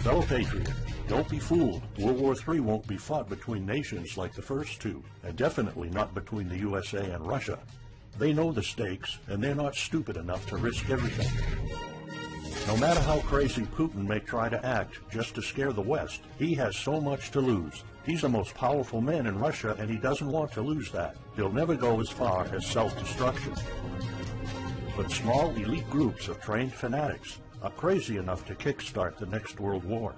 Fellow patriot, don't be fooled. World War III won't be fought between nations like the first two, and definitely not between the USA and Russia. They know the stakes, and they're not stupid enough to risk everything. No matter how crazy Putin may try to act just to scare the West, he has so much to lose. He's the most powerful man in Russia, and he doesn't want to lose that. He'll never go as far as self-destruction. But small elite groups of trained fanatics are crazy enough to kickstart the next world war.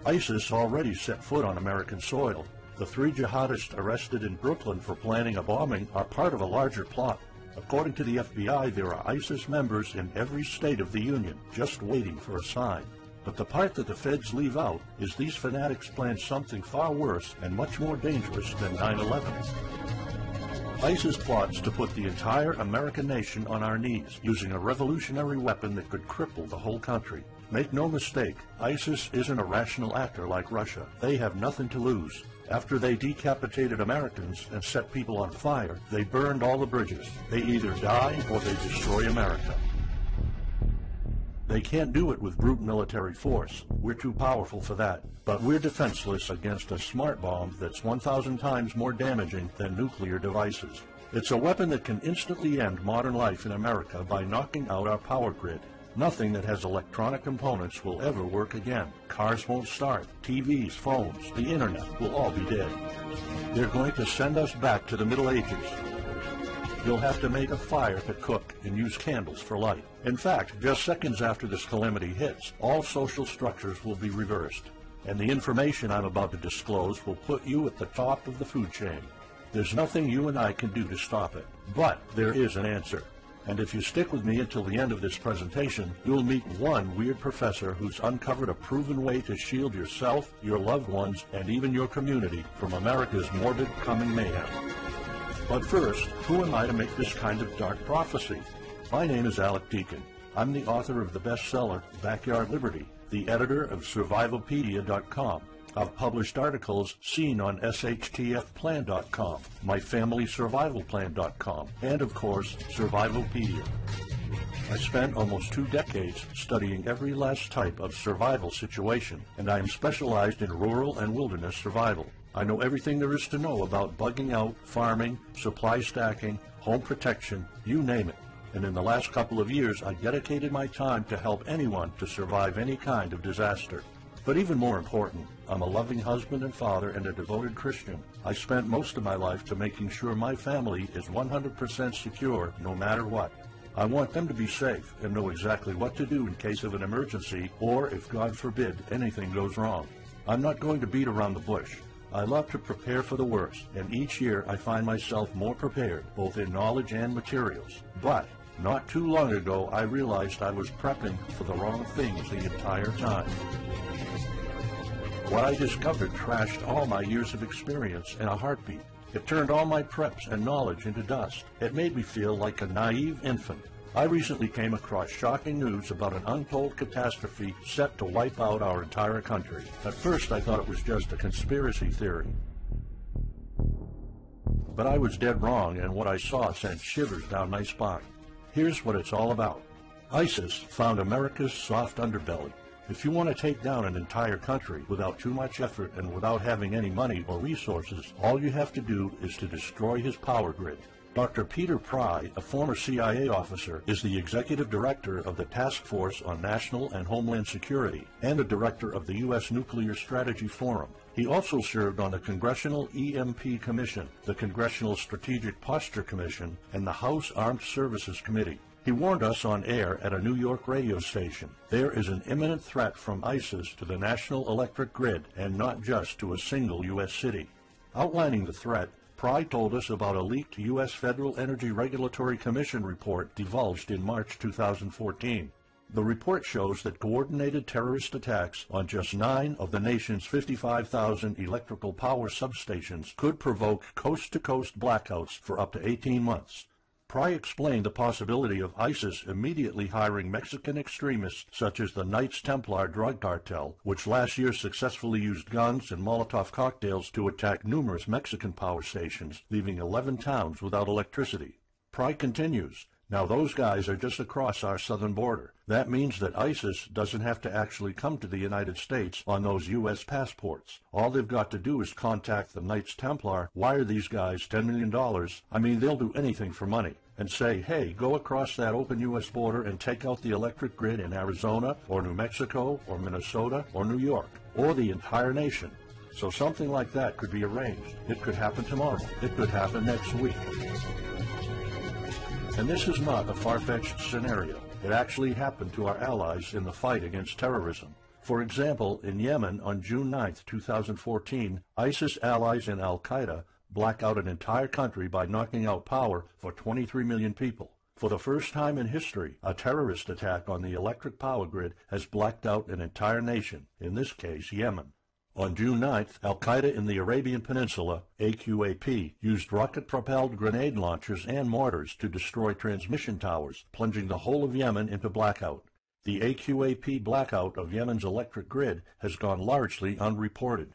ISIS already set foot on American soil. The 3 jihadists arrested in Brooklyn for planning a bombing are part of a larger plot. According to the FBI, there are ISIS members in every state of the Union, just waiting for a sign. But the part that the feds leave out is these fanatics plan something far worse and much more dangerous than 9/11. ISIS plots to put the entire American nation on our knees, using a revolutionary weapon that could cripple the whole country. Make no mistake, ISIS isn't a rational actor like Russia. They have nothing to lose. After they decapitated Americans and set people on fire, they burned all the bridges. They either die or they destroy America. They can't do it with brute military force. We're too powerful for that. But we're defenseless against a smart bomb that's 1,000 times more damaging than nuclear devices. It's a weapon that can instantly end modern life in America by knocking out our power grid. Nothing that has electronic components will ever work again. Cars won't start. TVs, phones, the internet will all be dead. They're going to send us back to the Middle Ages. You'll have to make a fire to cook and use candles for light. In fact, just seconds after this calamity hits, all social structures will be reversed. And the information I'm about to disclose will put you at the top of the food chain. There's nothing you and I can do to stop it. But there is an answer. And if you stick with me until the end of this presentation, you'll meet one weird professor who's uncovered a proven way to shield yourself, your loved ones, and even your community from America's morbid coming mayhem. But first, who am I to make this kind of dark prophecy? My name is Alec Deacon. I'm the author of the bestseller, Backyard Liberty, the editor of Survivalopedia.com. I've published articles seen on SHTFplan.com, MyFamilySurvivalPlan.com, and of course, Survivalopedia. I spent almost 2 decades studying every last type of survival situation, and I am specialized in rural and wilderness survival. I know everything there is to know about bugging out, farming, supply stacking, home protection, you name it. And in the last couple of years, I dedicated my time to help anyone to survive any kind of disaster. But even more important, I'm a loving husband and father and a devoted Christian. I spent most of my life to making sure my family is 100% secure no matter what. I want them to be safe and know exactly what to do in case of an emergency or, if God forbid, anything goes wrong. I'm not going to beat around the bush. I love to prepare for the worst, and each year I find myself more prepared, both in knowledge and materials. But not too long ago, I realized I was prepping for the wrong things the entire time. What I discovered trashed all my years of experience in a heartbeat. It turned all my preps and knowledge into dust. It made me feel like a naive infant. I recently came across shocking news about an untold catastrophe set to wipe out our entire country. At first, I thought it was just a conspiracy theory. But I was dead wrong, and what I saw sent shivers down my spine. Here's what it's all about. ISIS found America's soft underbelly. If you want to take down an entire country without too much effort and without having any money or resources, all you have to do is to destroy his power grid. Dr. Peter Pry, a former CIA officer, is the executive director of the Task Force on National and Homeland Security and the director of the U.S. Nuclear Strategy Forum. He also served on the Congressional EMP Commission, the Congressional Strategic Posture Commission, and the House Armed Services Committee. He warned us on air at a New York radio station. There is an imminent threat from ISIS to the national electric grid, and not just to a single U.S. city. Outlining the threat, Pry told us about a leaked U.S. Federal Energy Regulatory Commission report divulged in March 2014. The report shows that coordinated terrorist attacks on just 9 of the nation's 55,000 electrical power substations could provoke coast-to-coast blackouts for up to 18 months. Pry explained the possibility of ISIS immediately hiring Mexican extremists such as the Knights Templar drug cartel, which last year successfully used guns and Molotov cocktails to attack numerous Mexican power stations, leaving 11 towns without electricity. Pry continues, Now those guys are just across our southern border. That means that ISIS doesn't have to actually come to the United States on those U.S. passports. All they've got to do is contact the Knights Templar, wire these guys $10 million, I mean they'll do anything for money, and say, hey, go across that open U.S. border and take out the electric grid in Arizona or New Mexico or Minnesota or New York or the entire nation. So something like that could be arranged. It could happen tomorrow. It could happen next week. And this is not a far-fetched scenario. It actually happened to our allies in the fight against terrorism. For example, in Yemen on June 9, 2014, ISIS allies in al-Qaeda black out an entire country by knocking out power for 23 million people. For the first time in history, a terrorist attack on the electric power grid has blacked out an entire nation, in this case Yemen. On June 9th, al-Qaeda in the Arabian Peninsula, AQAP, used rocket-propelled grenade launchers and mortars to destroy transmission towers, plunging the whole of Yemen into blackout. The AQAP blackout of Yemen's electric grid has gone largely unreported.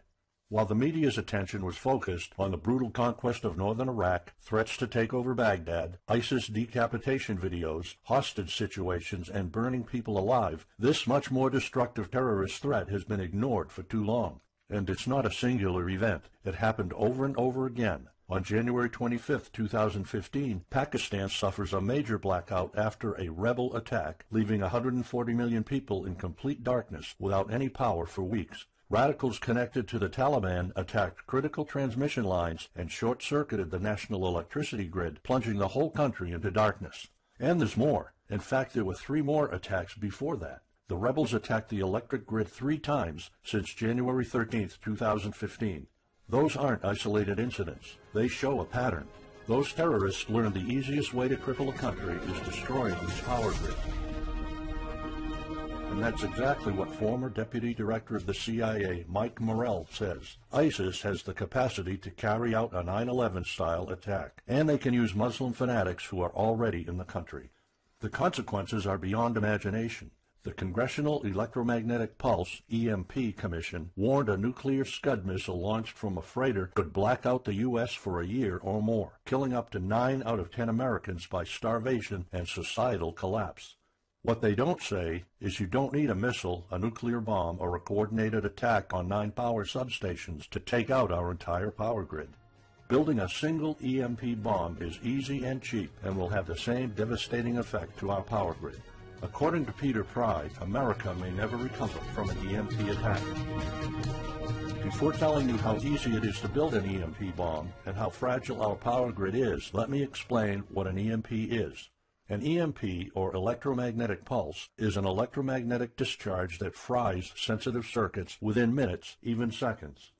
While the media's attention was focused on the brutal conquest of northern Iraq, threats to take over Baghdad, ISIS decapitation videos, hostage situations, and burning people alive, this much more destructive terrorist threat has been ignored for too long. And it's not a singular event. It happened over and over again. On January 25, 2015, Pakistan suffers a major blackout after a rebel attack, leaving 140 million people in complete darkness without any power for weeks. Radicals connected to the Taliban attacked critical transmission lines and short-circuited the national electricity grid, plunging the whole country into darkness. And there's more. In fact, there were 3 more attacks before that. The rebels attacked the electric grid 3 times since January 13, 2015. Those aren't isolated incidents. They show a pattern. Those terrorists learned the easiest way to cripple a country is destroying its power grid. And that's exactly what former Deputy Director of the CIA, Mike Morrell, says. ISIS has the capacity to carry out a 9/11-style attack, and they can use Muslim fanatics who are already in the country. The consequences are beyond imagination. The Congressional Electromagnetic Pulse, EMP, Commission warned a nuclear Scud missile launched from a freighter could black out the U.S. for a year or more, killing up to 9 out of 10 Americans by starvation and societal collapse. What they don't say is you don't need a missile, a nuclear bomb, or a coordinated attack on 9 power substations to take out our entire power grid. Building a single EMP bomb is easy and cheap and will have the same devastating effect to our power grid. According to Peter Pry, America may never recover from an EMP attack. Before telling you how easy it is to build an EMP bomb and how fragile our power grid is, let me explain what an EMP is. An EMP, or electromagnetic pulse, is an electromagnetic discharge that fries sensitive circuits within minutes, even seconds.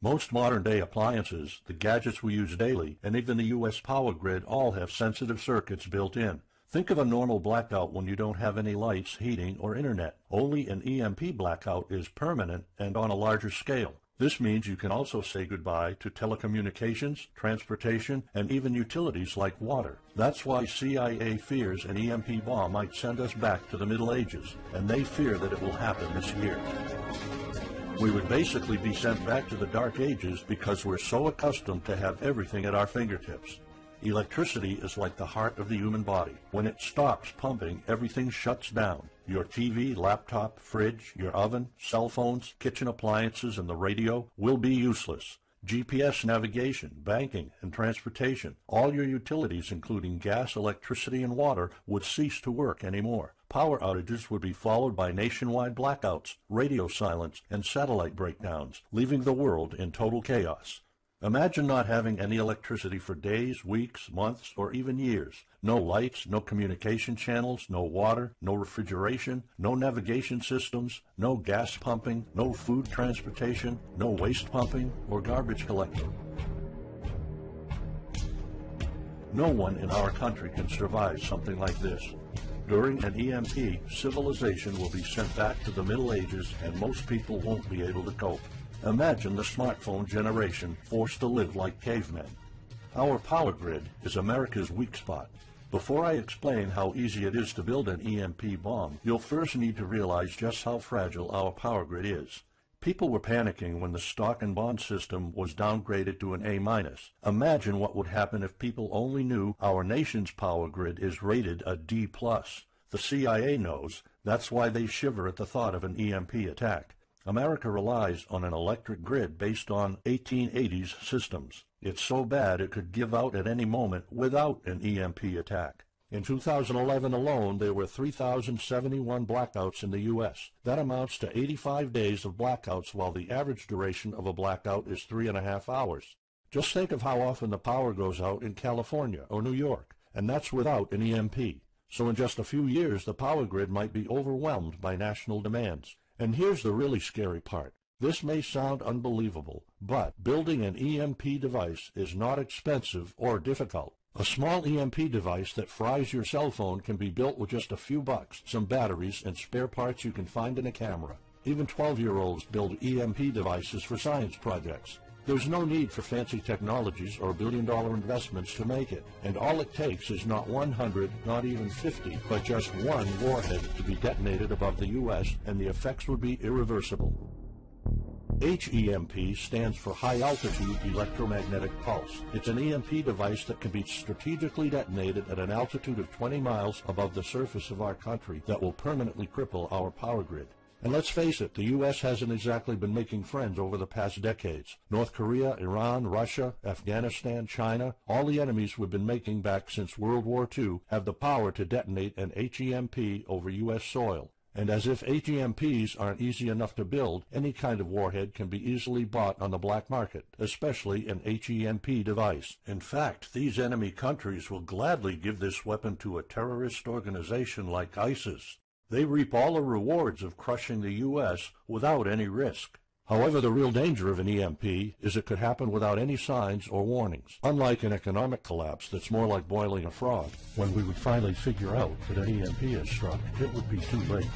Most modern-day appliances, the gadgets we use daily, and even the U.S. power grid all have sensitive circuits built in. Think of a normal blackout when you don't have any lights, heating, or internet. Only an EMP blackout is permanent and on a larger scale. This means you can also say goodbye to telecommunications, transportation, and even utilities like water. That's why CIA fears an EMP bomb might send us back to the Middle Ages, and they fear that it will happen this year. We would basically be sent back to the Dark Ages because we're so accustomed to have everything at our fingertips. Electricity is like the heart of the human body. When it stops pumping, everything shuts down. Your TV, laptop, fridge, your oven, cell phones, kitchen appliances, and the radio will be useless. GPS navigation, banking, and transportation, all your utilities, including gas, electricity, and water, would cease to work anymore. Power outages would be followed by nationwide blackouts, radio silence, and satellite breakdowns, leaving the world in total chaos. Imagine not having any electricity for days, weeks, months, or even years. No lights, no communication channels, no water, no refrigeration, no navigation systems, no gas pumping, no food transportation, no waste pumping, or garbage collecting. No one in our country can survive something like this. During an EMP, civilization will be sent back to the Middle Ages and most people won't be able to cope. Imagine the smartphone generation forced to live like cavemen. Our power grid is America's weak spot. Before I explain how easy it is to build an EMP bomb, you'll first need to realize just how fragile our power grid is. People were panicking when the stock and bond system was downgraded to an A-. Imagine what would happen if people only knew our nation's power grid is rated a D+. The CIA knows. That's why they shiver at the thought of an EMP attack. America relies on an electric grid based on 1880s systems. It's so bad it could give out at any moment without an EMP attack. In 2011 alone, there were 3,071 blackouts in the U.S. That amounts to 85 days of blackouts, while the average duration of a blackout is 3.5 hours. Just think of how often the power goes out in California or New York, and that's without an EMP. So in just a few years, the power grid might be overwhelmed by national demands. And here's the really scary part. This may sound unbelievable, but building an EMP device is not expensive or difficult. A small EMP device that fries your cell phone can be built with just a few bucks, some batteries, and spare parts you can find in a camera. Even 12-year-olds build EMP devices for science projects. There's no need for fancy technologies or billion-dollar investments to make it, and all it takes is not 100, not even 50, but just one warhead to be detonated above the U.S., and the effects would be irreversible. HEMP stands for High Altitude Electromagnetic Pulse. It's an EMP device that can be strategically detonated at an altitude of 20 miles above the surface of our country that will permanently cripple our power grid. And let's face it, the U.S. hasn't exactly been making friends over the past decades. North Korea, Iran, Russia, Afghanistan, China, all the enemies we've been making back since World War II have the power to detonate an HEMP over U.S. soil. And as if HEMPs aren't easy enough to build, any kind of warhead can be easily bought on the black market, especially an HEMP device. In fact, these enemy countries will gladly give this weapon to a terrorist organization like ISIS. They reap all the rewards of crushing the U.S. without any risk. However, the real danger of an EMP is it could happen without any signs or warnings. Unlike an economic collapse that's more like boiling a frog, when we would finally figure out that an EMP has struck, it would be too late.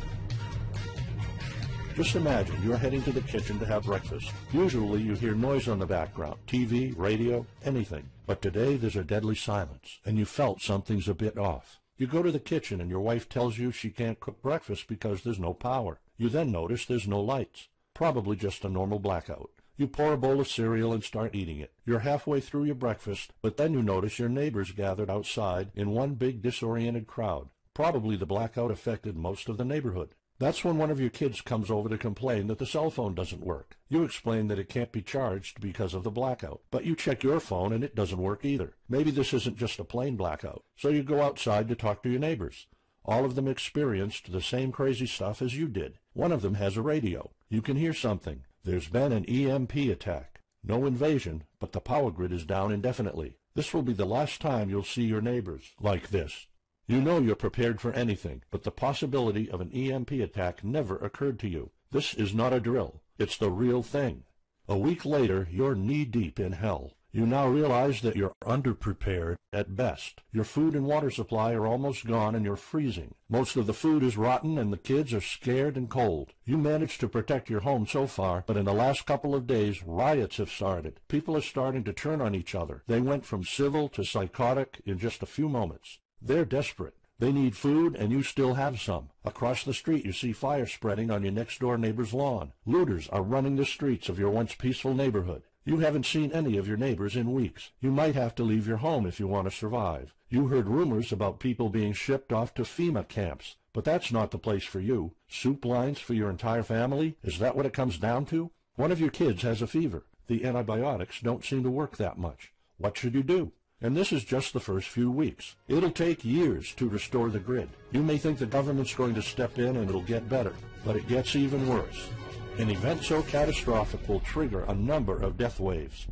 Just imagine you're heading to the kitchen to have breakfast. Usually you hear noise on the background, TV, radio, anything. But today there's a deadly silence, and you felt something's a bit off. You go to the kitchen and your wife tells you she can't cook breakfast because there's no power. You then notice there's no lights. Probably just a normal blackout. You pour a bowl of cereal and start eating it. You're halfway through your breakfast, but then you notice your neighbors gathered outside in one big disoriented crowd. Probably the blackout affected most of the neighborhood. That's when one of your kids comes over to complain that the cell phone doesn't work. You explain that it can't be charged because of the blackout, but you check your phone and it doesn't work either. Maybe this isn't just a plain blackout, so you go outside to talk to your neighbors. All of them experienced the same crazy stuff as you did. One of them has a radio. You can hear something. There's been an EMP attack. No invasion, but the power grid is down indefinitely. This will be the last time you'll see your neighbors like this. You know you're prepared for anything, but the possibility of an EMP attack never occurred to you. This is not a drill. It's the real thing. A week later, you're knee-deep in hell. You now realize that you're underprepared at best. Your food and water supply are almost gone and you're freezing. Most of the food is rotten and the kids are scared and cold. You managed to protect your home so far, but in the last couple of days, riots have started. People are starting to turn on each other. They went from civil to psychotic in just a few moments. They're desperate. They need food, and you still have some. Across the street, you see fire spreading on your next-door neighbor's lawn. Looters are running the streets of your once peaceful neighborhood. You haven't seen any of your neighbors in weeks. You might have to leave your home if you want to survive. You heard rumors about people being shipped off to FEMA camps, but that's not the place for you. Soup lines for your entire family? Is that what it comes down to? One of your kids has a fever. The antibiotics don't seem to work that much. What should you do? And this is just the first few weeks. It'll take years to restore the grid. You may think the government's going to step in and it'll get better, but it gets even worse. An event so catastrophic will trigger a number of death waves.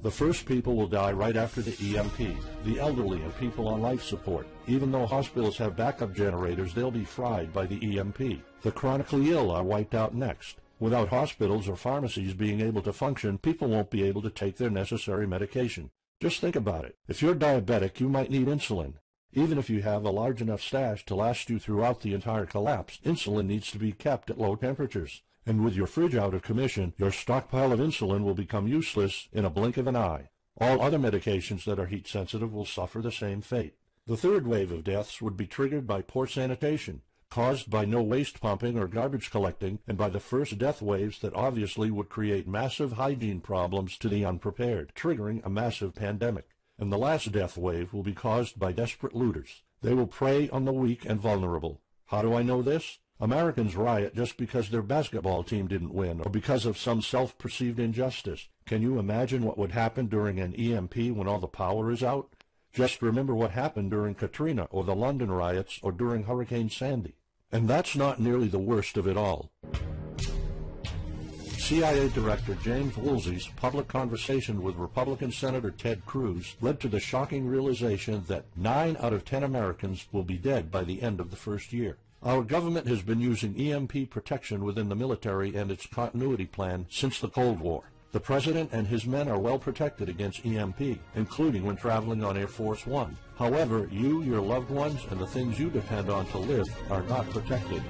The first people will die right after the EMP, the elderly and people on life support. Even though hospitals have backup generators, they'll be fried by the EMP. The chronically ill are wiped out next. Without hospitals or pharmacies being able to function, people won't be able to take their necessary medication. Just think about it. If you're diabetic, you might need insulin. Even if you have a large enough stash to last you throughout the entire collapse, insulin needs to be kept at low temperatures. And with your fridge out of commission, your stockpile of insulin will become useless in a blink of an eye. All other medications that are heat sensitive will suffer the same fate. The third wave of deaths would be triggered by poor sanitation. caused by no waste pumping or garbage collecting, and by the first death waves that obviously would create massive hygiene problems to the unprepared, triggering a massive pandemic. And the last death wave will be caused by desperate looters. They will prey on the weak and vulnerable. How do I know this? Americans riot just because their basketball team didn't win, or because of some self-perceived injustice. Can you imagine what would happen during an EMP when all the power is out? Just remember what happened during Katrina, or the London riots, or during Hurricane Sandy. And that's not nearly the worst of it all. CIA Director James Woolsey's public conversation with Republican Senator Ted Cruz led to the shocking realization that 9 out of 10 Americans will be dead by the end of the first year. Our government has been using EMP protection within the military and its continuity plan since the Cold War. The President and his men are well protected against EMP, including when traveling on Air Force One. However, you, your loved ones, and the things you depend on to live are not protected.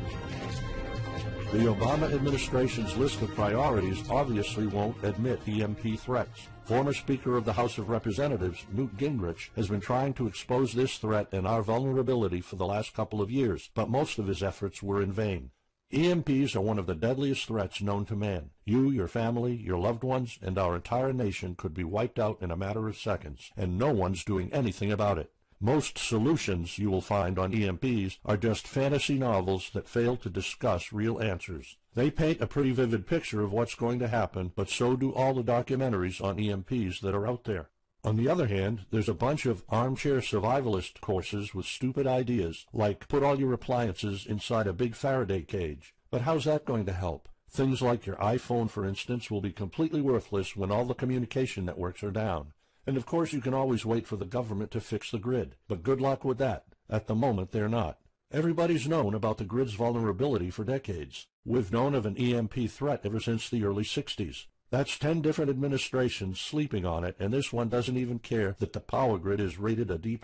The Obama administration's list of priorities obviously won't admit EMP threats. Former Speaker of the House of Representatives, Newt Gingrich, has been trying to expose this threat and our vulnerability for the last couple of years, but most of his efforts were in vain. EMPs are one of the deadliest threats known to man. You, your family, your loved ones, and our entire nation could be wiped out in a matter of seconds, and no one's doing anything about it. Most solutions you will find on EMPs are just fantasy novels that fail to discuss real answers. They paint a pretty vivid picture of what's going to happen, but so do all the documentaries on EMPs that are out there. On the other hand, there's a bunch of armchair survivalist courses with stupid ideas, like put all your appliances inside a big Faraday cage. But how's that going to help? Things like your iPhone, for instance, will be completely worthless when all the communication networks are down. And of course you can always wait for the government to fix the grid, but good luck with that. At the moment they're not. Everybody's known about the grid's vulnerability for decades. We've known of an EMP threat ever since the early 60s. That's 10 different administrations sleeping on it, and this one doesn't even care that the power grid is rated a D+.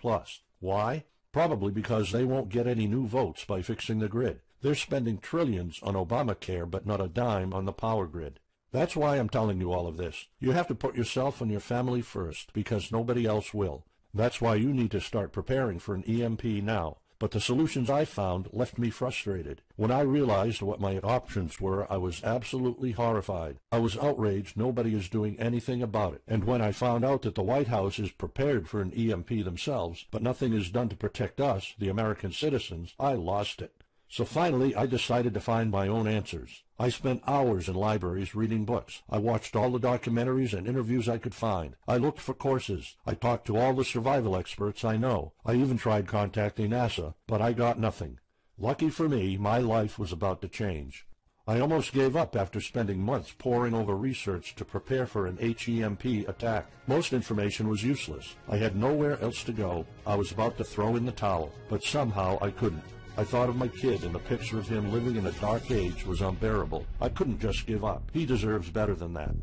Why? Probably because they won't get any new votes by fixing the grid. They're spending trillions on Obamacare, but not a dime on the power grid. That's why I'm telling you all of this. You have to put yourself and your family first, because nobody else will. That's why you need to start preparing for an EMP now. But the solutions I found left me frustrated. When I realized what my options were, I was absolutely horrified. I was outraged nobody is doing anything about it. And when I found out that the White House is prepared for an EMP themselves, but nothing is done to protect us, the American citizens, I lost it. So finally, I decided to find my own answers. I spent hours in libraries reading books. I watched all the documentaries and interviews I could find. I looked for courses. I talked to all the survival experts I know. I even tried contacting NASA, but I got nothing. Lucky for me, my life was about to change. I almost gave up after spending months poring over research to prepare for an HEMP attack. Most information was useless. I had nowhere else to go. I was about to throw in the towel, but somehow I couldn't. I thought of my kid, and the picture of him living in a dark age was unbearable. I couldn't just give up. He deserves better than that.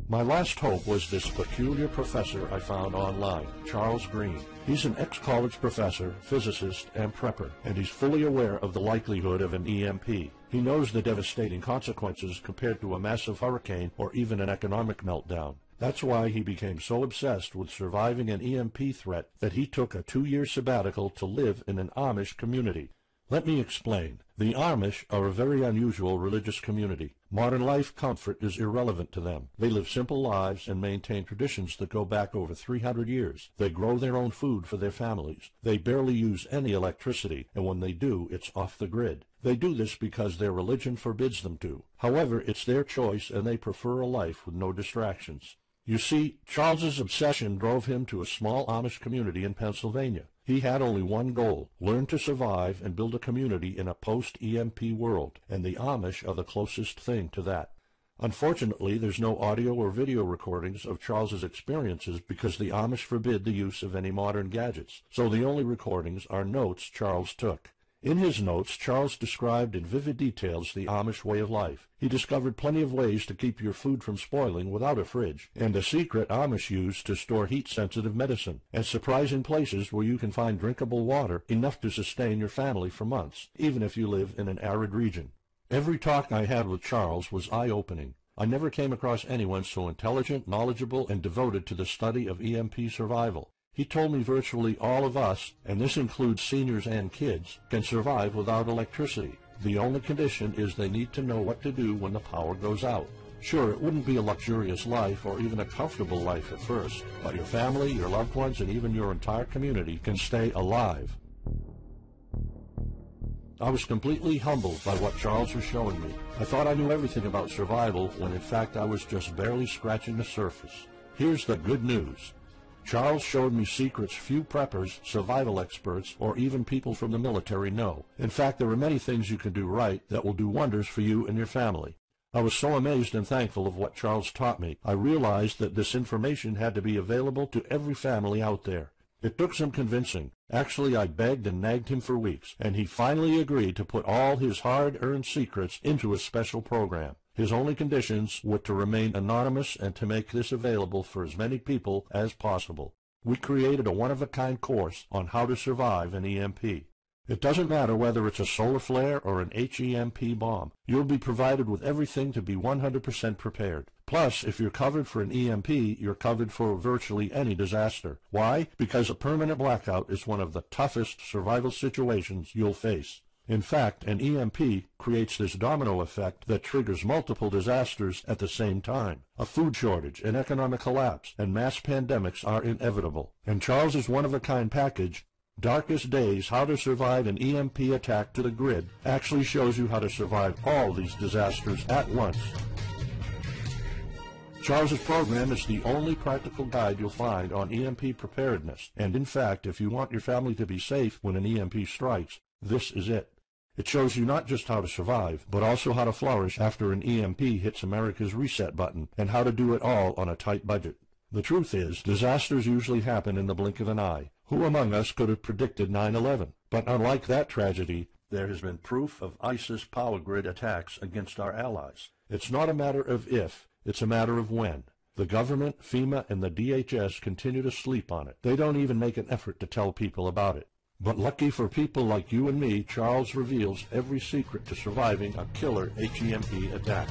My last hope was this peculiar professor I found online, Charles Green. He's an ex-college professor, physicist, and prepper, and he's fully aware of the likelihood of an EMP. He knows the devastating consequences compared to a massive hurricane or even an economic meltdown. That's why he became so obsessed with surviving an EMP threat that he took a 2-year sabbatical to live in an Amish community. Let me explain. The Amish are a very unusual religious community. Modern life comfort is irrelevant to them. They live simple lives and maintain traditions that go back over 300 years. They grow their own food for their families. They barely use any electricity, and when they do, it's off the grid. They do this because their religion forbids them to. However, it's their choice, and they prefer a life with no distractions. You see, Charles's obsession drove him to a small Amish community in Pennsylvania. He had only one goal: learn to survive and build a community in a post-EMP world, and the Amish are the closest thing to that. Unfortunately, there's no audio or video recordings of Charles's experiences because the Amish forbid the use of any modern gadgets, so the only recordings are notes Charles took. In his notes, Charles described in vivid details the Amish way of life. He discovered plenty of ways to keep your food from spoiling without a fridge, and a secret Amish use to store heat-sensitive medicine, and surprising places where you can find drinkable water enough to sustain your family for months, even if you live in an arid region. Every talk I had with Charles was eye-opening. I never came across anyone so intelligent, knowledgeable, and devoted to the study of EMP survival. He told me virtually all of us, and this includes seniors and kids, can survive without electricity. The only condition is they need to know what to do when the power goes out. Sure, it wouldn't be a luxurious life or even a comfortable life at first, but your family, your loved ones, and even your entire community can stay alive. I was completely humbled by what Charles was showing me. I thought I knew everything about survival when in fact I was just barely scratching the surface. Here's the good news. Charles showed me secrets few preppers, survival experts, or even people from the military know. In fact, there are many things you can do right that will do wonders for you and your family. I was so amazed and thankful of what Charles taught me. I realized that this information had to be available to every family out there. It took some convincing. Actually, I begged and nagged him for weeks, and he finally agreed to put all his hard-earned secrets into a special program. His only conditions were to remain anonymous and to make this available for as many people as possible. We created a one-of-a-kind course on how to survive an EMP. It doesn't matter whether it's a solar flare or an HEMP bomb. You'll be provided with everything to be 100% prepared. Plus, if you're covered for an EMP, you're covered for virtually any disaster. Why? Because a permanent blackout is one of the toughest survival situations you'll face. In fact, an EMP creates this domino effect that triggers multiple disasters at the same time. A food shortage, an economic collapse, and mass pandemics are inevitable. And Charles's one-of-a-kind package, Darkest Days, How to Survive an EMP Attack to the Grid, actually shows you how to survive all these disasters at once. Charles's program is the only practical guide you'll find on EMP preparedness, and in fact, if you want your family to be safe when an EMP strikes, this is it. It shows you not just how to survive, but also how to flourish after an EMP hits America's reset button, and how to do it all on a tight budget. The truth is, disasters usually happen in the blink of an eye. Who among us could have predicted 9/11? But unlike that tragedy, there has been proof of ISIS power grid attacks against our allies. It's not a matter of if, it's a matter of when. The government, FEMA, and the DHS continue to sleep on it. They don't even make an effort to tell people about it. But lucky for people like you and me, Charles reveals every secret to surviving a killer HEMP attack.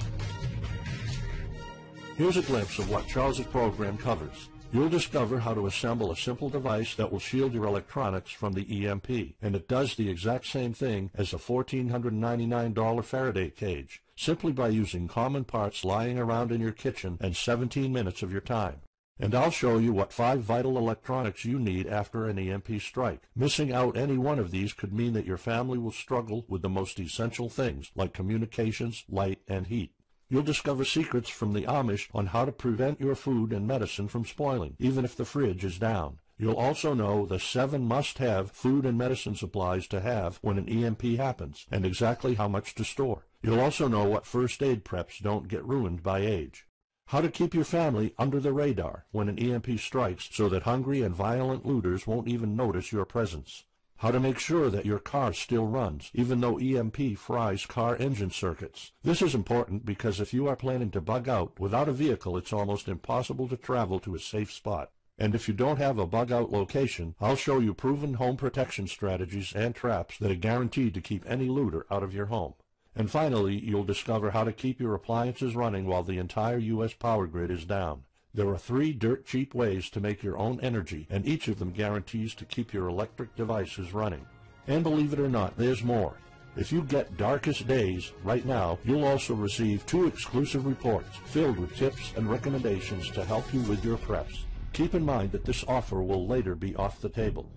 Here's a glimpse of what Charles's program covers. You'll discover how to assemble a simple device that will shield your electronics from the EMP, and it does the exact same thing as a $1,499 Faraday cage, simply by using common parts lying around in your kitchen and 17 minutes of your time. And I'll show you what 5 vital electronics you need after an EMP strike. Missing out any one of these could mean that your family will struggle with the most essential things like communications, light, and heat. You'll discover secrets from the Amish on how to prevent your food and medicine from spoiling, even if the fridge is down. You'll also know the 7 must-have food and medicine supplies to have when an EMP happens, and exactly how much to store. You'll also know what first aid preps don't get ruined by age. How to keep your family under the radar when an EMP strikes so that hungry and violent looters won't even notice your presence. How to make sure that your car still runs, even though EMP fries car engine circuits. This is important because if you are planning to bug out, without a vehicle it's almost impossible to travel to a safe spot. And if you don't have a bug-out location, I'll show you proven home protection strategies and traps that are guaranteed to keep any looter out of your home. And finally, you'll discover how to keep your appliances running while the entire U.S. power grid is down. There are 3 dirt-cheap ways to make your own energy, and each of them guarantees to keep your electric devices running. And believe it or not, there's more. If you get Darkest Days right now, you'll also receive 2 exclusive reports filled with tips and recommendations to help you with your preps. Keep in mind that this offer will later be off the table.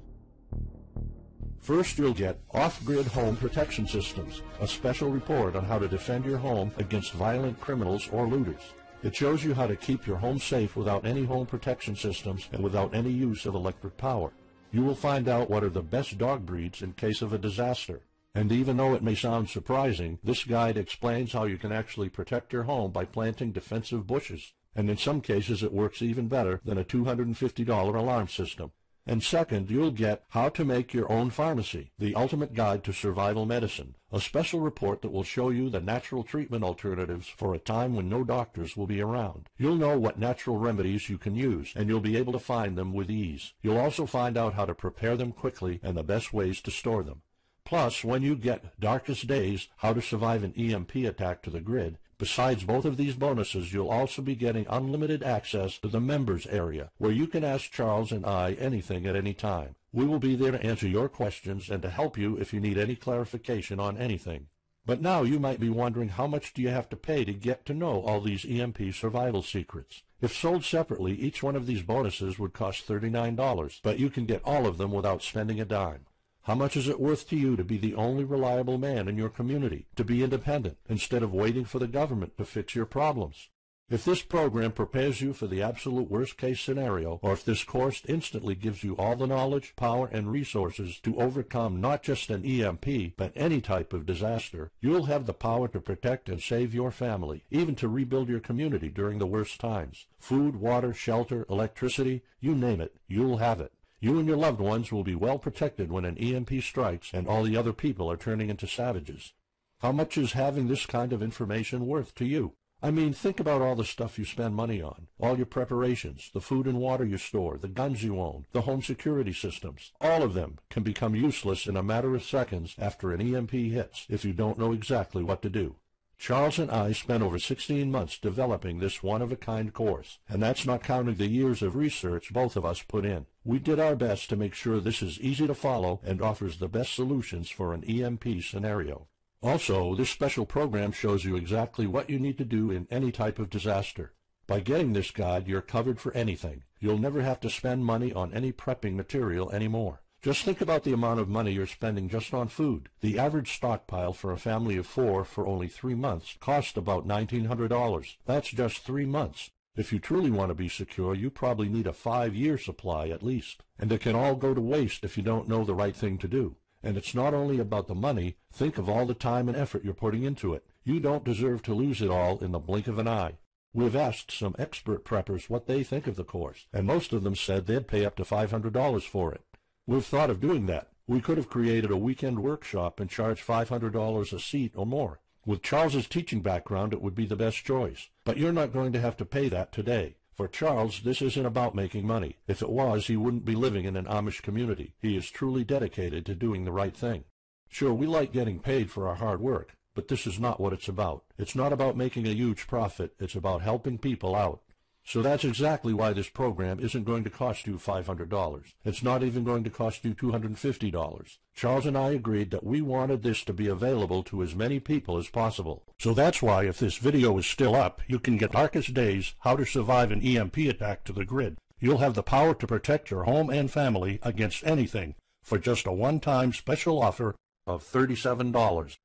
First, you'll get Off-Grid Home Protection Systems, a special report on how to defend your home against violent criminals or looters. It shows you how to keep your home safe without any home protection systems and without any use of electric power. You will find out what are the best dog breeds in case of a disaster. And even though it may sound surprising, this guide explains how you can actually protect your home by planting defensive bushes. And in some cases it works even better than a $250 alarm system. And second, you'll get How to Make Your Own Pharmacy, the ultimate guide to survival medicine, a special report that will show you the natural treatment alternatives for a time when no doctors will be around. You'll know what natural remedies you can use, and you'll be able to find them with ease. You'll also find out how to prepare them quickly and the best ways to store them. Plus, when you get Darkest Days, How to Survive an EMP Attack to the Grid, Besides both of these bonuses, you'll also be getting unlimited access to the members area, where you can ask Charles and I anything at any time. We will be there to answer your questions and to help you if you need any clarification on anything. But now you might be wondering, how much do you have to pay to get to know all these EMP survival secrets? If sold separately, each one of these bonuses would cost $39, but you can get all of them without spending a dime. How much is it worth to you to be the only reliable man in your community, to be independent, instead of waiting for the government to fix your problems? If this program prepares you for the absolute worst-case scenario, or if this course instantly gives you all the knowledge, power, and resources to overcome not just an EMP, but any type of disaster, you'll have the power to protect and save your family, even to rebuild your community during the worst times. Food, water, shelter, electricity, you name it, you'll have it. You and your loved ones will be well protected when an EMP strikes and all the other people are turning into savages. How much is having this kind of information worth to you? I mean, think about all the stuff you spend money on, all your preparations, the food and water you store, the guns you own, the home security systems. All of them can become useless in a matter of seconds after an EMP hits if you don't know exactly what to do. Charles and I spent over 16 months developing this one-of-a-kind course, and that's not counting the years of research both of us put in. We did our best to make sure this is easy to follow and offers the best solutions for an EMP scenario. Also, this special program shows you exactly what you need to do in any type of disaster. By getting this guide, you're covered for anything. You'll never have to spend money on any prepping material anymore. Just think about the amount of money you're spending just on food. The average stockpile for a family of 4 for only 3 months costs about $1,900. That's just 3 months. If you truly want to be secure, you probably need a 5-year supply at least. And it can all go to waste if you don't know the right thing to do. And it's not only about the money. Think of all the time and effort you're putting into it. You don't deserve to lose it all in the blink of an eye. We've asked some expert preppers what they think of the course, and most of them said they'd pay up to $500 for it. We've thought of doing that. We could have created a weekend workshop and charged $500 a seat or more. With Charles's teaching background, it would be the best choice. But you're not going to have to pay that today. For Charles, this isn't about making money. If it was, he wouldn't be living in an Amish community. He is truly dedicated to doing the right thing. Sure, we like getting paid for our hard work, but this is not what it's about. It's not about making a huge profit. It's about helping people out. So that's exactly why this program isn't going to cost you $500. It's not even going to cost you $250. Charles and I agreed that we wanted this to be available to as many people as possible. So that's why, if this video is still up, you can get Darkest Days, How to Survive an EMP Attack to the grid. You'll have the power to protect your home and family against anything for just a one-time special offer of $37.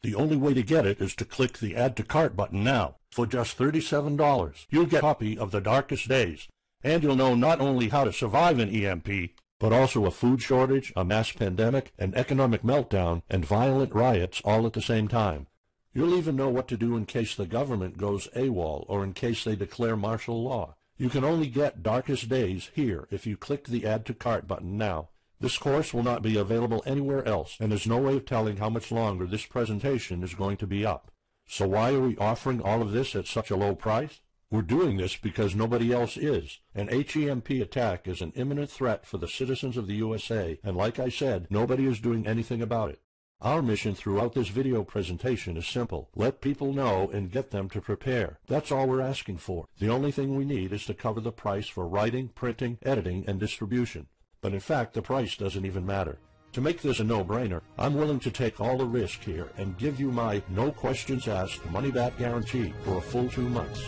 The only way to get it is to click the Add to Cart button now. For just $37, you'll get a copy of The Darkest Days, and you'll know not only how to survive an EMP, but also a food shortage, a mass pandemic, an economic meltdown, and violent riots all at the same time. You'll even know what to do in case the government goes AWOL or in case they declare martial law. You can only get Darkest Days here if you click the Add to Cart button now. This course will not be available anywhere else, and there's no way of telling how much longer this presentation is going to be up. So why are we offering all of this at such a low price? We're doing this because nobody else is. An HEMP attack is an imminent threat for the citizens of the USA, and like I said, nobody is doing anything about it. Our mission throughout this video presentation is simple. Let people know and get them to prepare. That's all we're asking for. The only thing we need is to cover the price for writing, printing, editing, and distribution. But in fact, the price doesn't even matter. To make this a no-brainer, I'm willing to take all the risk here and give you my no questions asked money-back guarantee for a full 2 months.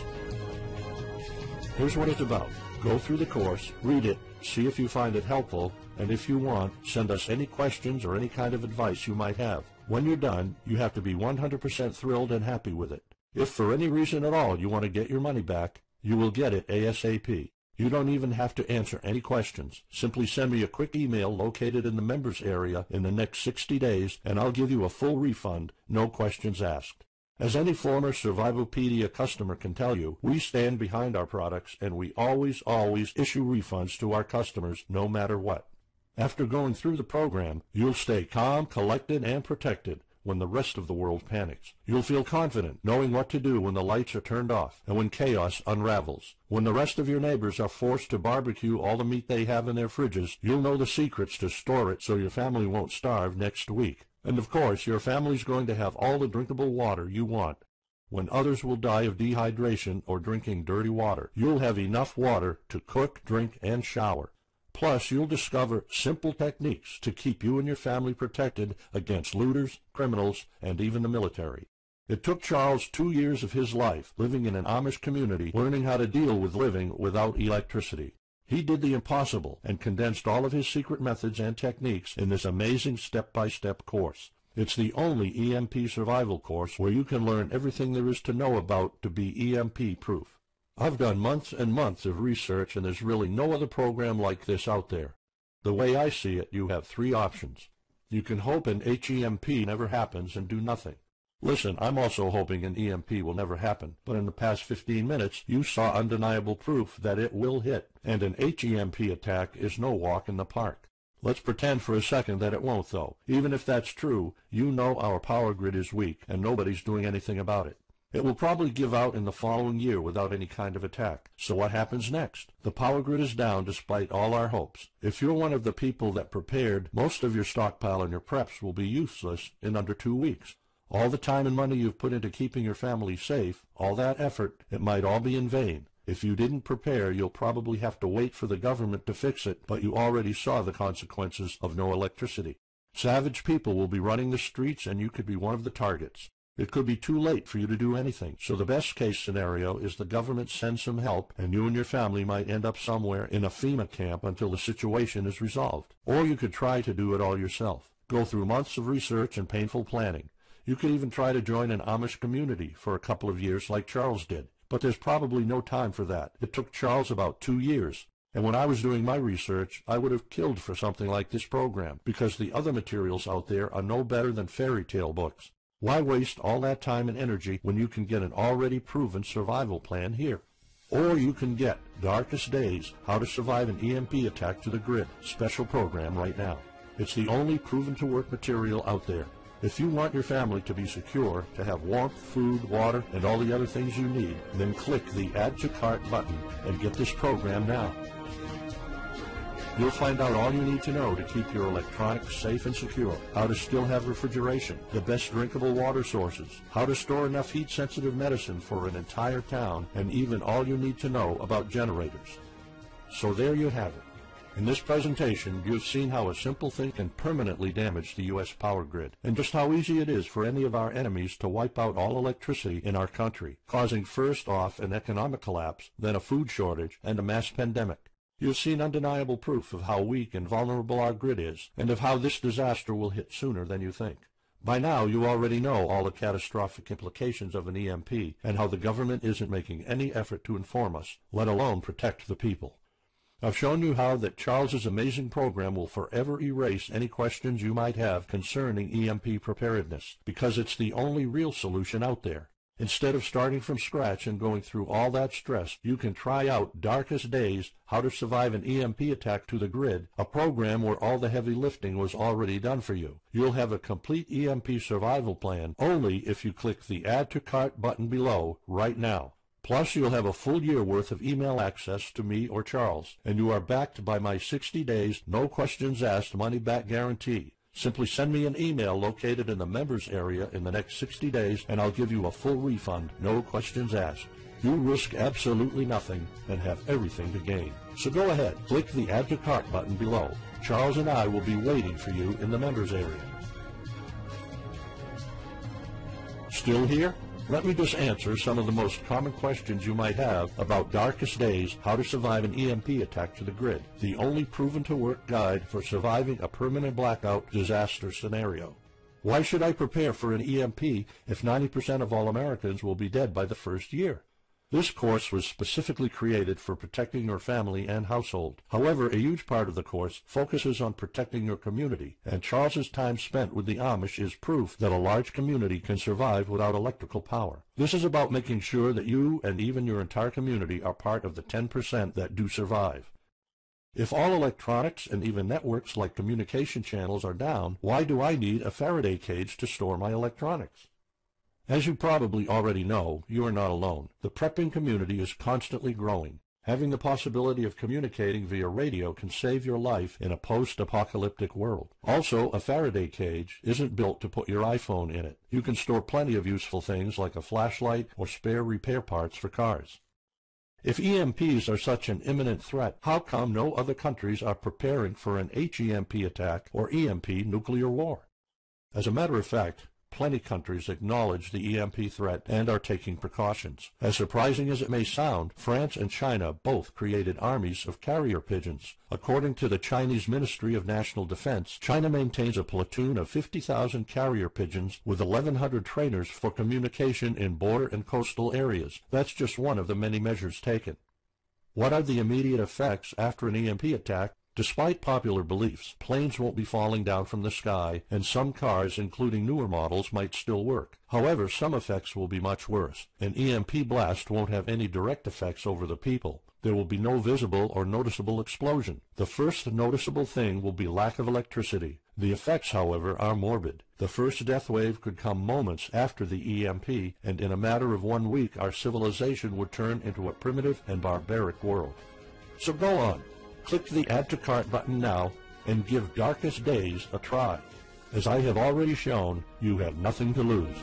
Here's what it's about. Go through the course, read it, see if you find it helpful, and if you want, send us any questions or any kind of advice you might have. When you're done, you have to be 100% thrilled and happy with it. If for any reason at all you want to get your money back, you will get it ASAP. You don't even have to answer any questions. Simply send me a quick email located in the members area in the next 60 days, and I'll give you a full refund, no questions asked. As any former Survivalpedia customer can tell you, we stand behind our products, and we always issue refunds to our customers no matter what. After going through the program, you'll stay calm, collected, and protected when the rest of the world panics. You'll feel confident knowing what to do when the lights are turned off and when chaos unravels. When the rest of your neighbors are forced to barbecue all the meat they have in their fridges, you'll know the secrets to store it so your family won't starve next week. And of course, your family's going to have all the drinkable water you want. When others will die of dehydration or drinking dirty water, you'll have enough water to cook, drink, and shower. Plus, you'll discover simple techniques to keep you and your family protected against looters, criminals, and even the military. It took Charles 2 years of his life living in an Amish community learning how to deal with living without electricity. He did the impossible and condensed all of his secret methods and techniques in this amazing step-by-step course. It's the only EMP survival course where you can learn everything there is to know about to be EMP-proof. I've done months and months of research, and there's really no other program like this out there. The way I see it, you have 3 options. You can hope an HEMP never happens and do nothing. Listen, I'm also hoping an EMP will never happen, but in the past 15 minutes, you saw undeniable proof that it will hit, and an HEMP attack is no walk in the park. Let's pretend for a second that it won't, though. Even if that's true, you know our power grid is weak, and nobody's doing anything about it. It will probably give out in the following year without any kind of attack. So what happens next? The power grid is down despite all our hopes. If you're one of the people that prepared, most of your stockpile and your preps will be useless in under 2 weeks. All the time and money you've put into keeping your family safe, all that effort, it might all be in vain. If you didn't prepare, you'll probably have to wait for the government to fix it, but you already saw the consequences of no electricity. Savage people will be running the streets, and you could be one of the targets. It could be too late for you to do anything, so the best-case scenario is the government sends some help, and you and your family might end up somewhere in a FEMA camp until the situation is resolved. Or you could try to do it all yourself. Go through months of research and painful planning. You could even try to join an Amish community for a couple of years like Charles did. But there's probably no time for that. It took Charles about 2 years. And when I was doing my research, I would have killed for something like this program, because the other materials out there are no better than fairy tale books. Why waste all that time and energy when you can get an already proven survival plan here? Or you can get Darkest Days, How to Survive an EMP Attack to the Grid special program right now. It's the only proven-to-work material out there. If you want your family to be secure, to have warmth, food, water, and all the other things you need, then click the Add to Cart button and get this program now. You'll find out all you need to know to keep your electronics safe and secure, how to still have refrigeration, the best drinkable water sources, how to store enough heat-sensitive medicine for an entire town, and even all you need to know about generators. So there you have it. In this presentation, you've seen how a simple thing can permanently damage the U.S. power grid, and just how easy it is for any of our enemies to wipe out all electricity in our country, causing first off an economic collapse, then a food shortage, and a mass pandemic. You've seen undeniable proof of how weak and vulnerable our grid is, and of how this disaster will hit sooner than you think. By now, you already know all the catastrophic implications of an EMP, and how the government isn't making any effort to inform us, let alone protect the people. I've shown you how that Charles's amazing program will forever erase any questions you might have concerning EMP preparedness, because it's the only real solution out there. Instead of starting from scratch and going through all that stress, you can try out Darkest Days, How to Survive an EMP Attack to the Grid, a program where all the heavy lifting was already done for you. You'll have a complete EMP survival plan only if you click the Add to Cart button below right now. Plus, you'll have a full year worth of email access to me or Charles, and you are backed by my 60 days, no questions asked money-back guarantee. Simply send me an email located in the members area in the next 60 days, and I'll give you a full refund, no questions asked. You risk absolutely nothing and have everything to gain. So go ahead, click the Add to Cart button below. Charles and I will be waiting for you in the members area. Still here? Let me just answer some of the most common questions you might have about Darkest Days, How to Survive an EMP Attack to the Grid, the only proven-to-work guide for surviving a permanent blackout disaster scenario. Why should I prepare for an EMP if 90% of all Americans will be dead by the first year? This course was specifically created for protecting your family and household. However, a huge part of the course focuses on protecting your community, and Charles's time spent with the Amish is proof that a large community can survive without electrical power. This is about making sure that you and even your entire community are part of the 10% that do survive. If all electronics and even networks like communication channels are down, why do I need a Faraday cage to store my electronics? As you probably already know, you are not alone. The prepping community is constantly growing. Having the possibility of communicating via radio can save your life in a post-apocalyptic world. Also, a Faraday cage isn't built to put your iPhone in it. You can store plenty of useful things like a flashlight or spare repair parts for cars. If EMPs are such an imminent threat, how come no other countries are preparing for an HEMP attack or EMP nuclear war? As a matter of fact, plenty countries acknowledge the EMP threat and are taking precautions. As surprising as it may sound, France and China both created armies of carrier pigeons. According to the Chinese Ministry of National Defense, China maintains a platoon of 50,000 carrier pigeons with 1,100 trainers for communication in border and coastal areas. That's just one of the many measures taken. What are the immediate effects after an EMP attack? Despite popular beliefs, planes won't be falling down from the sky, and some cars, including newer models, might still work. However, some effects will be much worse. An EMP blast won't have any direct effects over the people. There will be no visible or noticeable explosion. The first noticeable thing will be lack of electricity. The effects, however, are morbid. The first death wave could come moments after the EMP, and in a matter of 1 week our civilization would turn into a primitive and barbaric world. So go on. Click the Add to Cart button now and give Darkest Days a try. As I have already shown, you have nothing to lose.